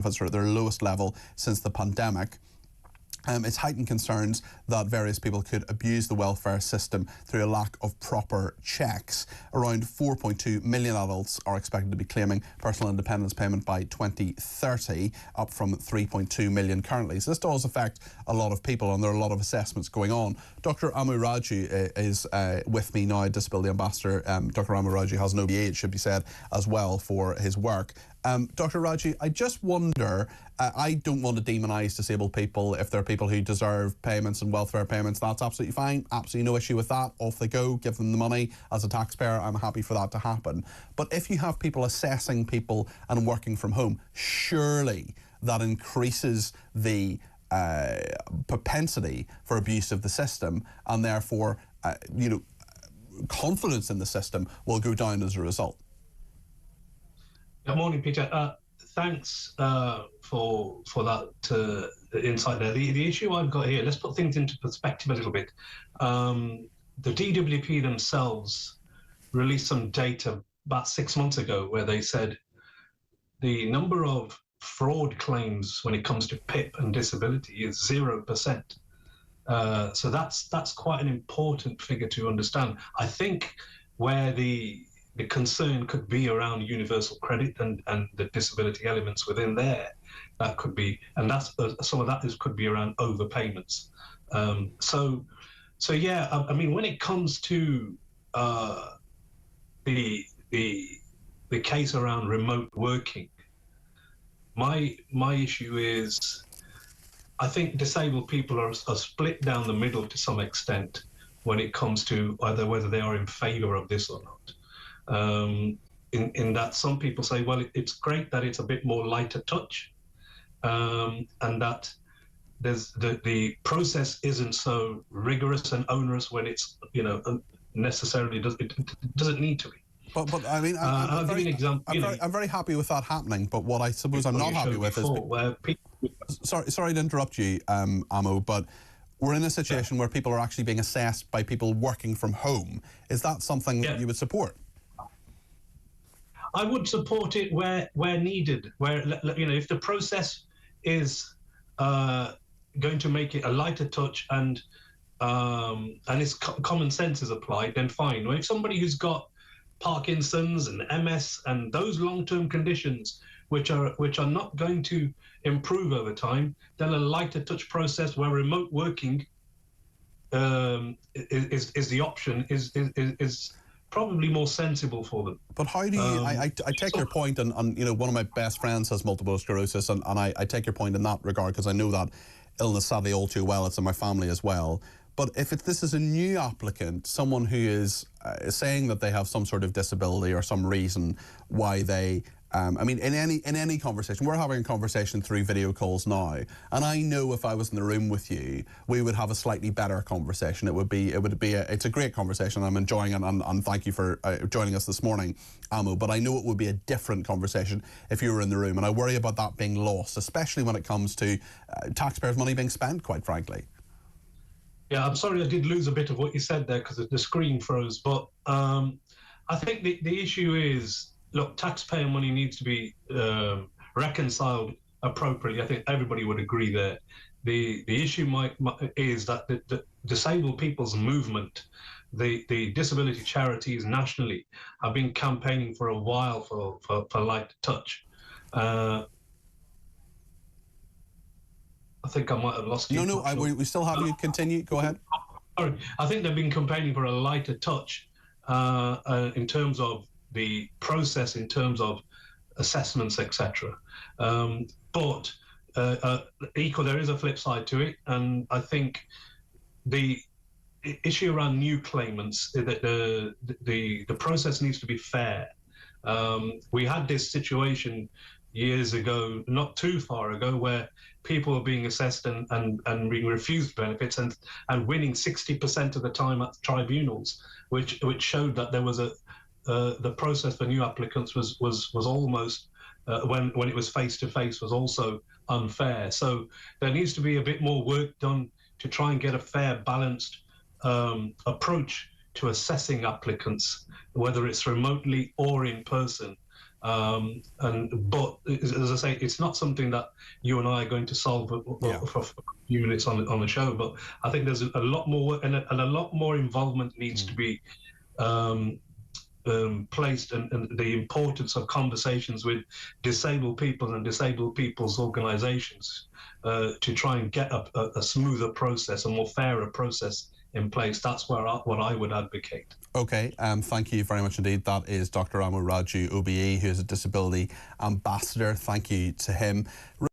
are at their lowest level since the pandemic. It's heightened concerns that various people could abuse the welfare system through a lack of proper checks. Around 4.2 million adults are expected to be claiming personal independence payment by 2030, up from 3.2 million currently. So this does affect a lot of people, and there are a lot of assessments going on. Dr. Amo Raju is with me now, Disability Ambassador. Dr. Amo Raju has an OBE, it should be said, as well for his work. Dr. Raju, I just wonder, I don't want to demonise disabled people. If there are people who deserve payments and welfare payments, that's absolutely fine. Absolutely no issue with that. Off they go, give them the money. As a taxpayer, I'm happy for that to happen. But if you have people assessing people and working from home, surely that increases the propensity for abuse of the system, and therefore, confidence in the system will go down as a result. Good morning, Peter. Thanks for that insight there. The issue I've got here, let's put things into perspective a little bit. The DWP themselves released some data about 6 months ago where they said the number of fraud claims when it comes to PIP and disability is 0%. So that's quite an important figure to understand. I think where the concern could be around universal credit and the disability elements within there. That could be, and that's some of that could be around overpayments. So yeah, I mean, when it comes to the case around remote working, my issue is, I think disabled people are split down the middle to some extent when it comes to whether they are in favour of this or not. In that some people say, well, it's great that it's a bit more lighter touch, and that there's the process isn't so rigorous and onerous when it's necessarily doesn't need to be. But I mean, I'll give you an example. I'm very happy with that happening. But what I suppose I'm not happy with is sorry to interrupt you, Amo, but we're in a situation where people are actually being assessed by people working from home. Is that something that you would support? I would support it where needed, where if the process is going to make it a lighter touch and it's common sense is applied, then fine. If somebody who's got Parkinson's and MS and those long-term conditions which are not going to improve over time, then a lighter touch process where remote working is the option is probably more sensible for them. But how do you, I take your point, and one of my best friends has multiple sclerosis, and I take your point in that regard, because I know that illness sadly all too well. It's in my family as well. But if this is a new applicant, someone who is saying that they have some sort of disability or some reason why they, I mean, in any conversation, we're having a conversation through video calls now, and I know if I was in the room with you, we would have a slightly better conversation. It's a great conversation. I'm enjoying it, and thank you for joining us this morning, Amo. But I know it would be a different conversation if you were in the room, and I worry about that being lost, especially when it comes to taxpayers' money being spent, quite frankly. Yeah, I'm sorry I did lose a bit of what you said there because the screen froze. But I think the issue is, look, taxpayer money needs to be reconciled appropriately. I think everybody would agree there. The issue is that the disabled people's movement, the disability charities nationally have been campaigning for a while for light touch. I think I might have lost you. No, we still have you. Continue. Go ahead. Sorry. I think they've been campaigning for a lighter touch in terms of the process, in terms of assessments, etc. But equally, there is a flip side to it, and I think the issue around new claimants, that the process needs to be fair. We had this situation years ago, not too far ago, where people were being assessed and being refused benefits and winning 60% of the time at tribunals, which showed that there was the process for new applicants was almost when it was face to face was also unfair. So there needs to be a bit more work done to try and get a fair, balanced approach to assessing applicants, whether it's remotely or in person. But as I say, it's not something that you and I are going to solve for a few minutes on the show. But I think there's a lot more work, and a lot more involvement needs to be placed, and the importance of conversations with disabled people and disabled people's organisations to try and get a smoother process, a more fairer process in place. That's what I would advocate. Okay, thank you very much indeed. That is Dr. Amo Raju OBE, who is a disability ambassador. Thank you to him.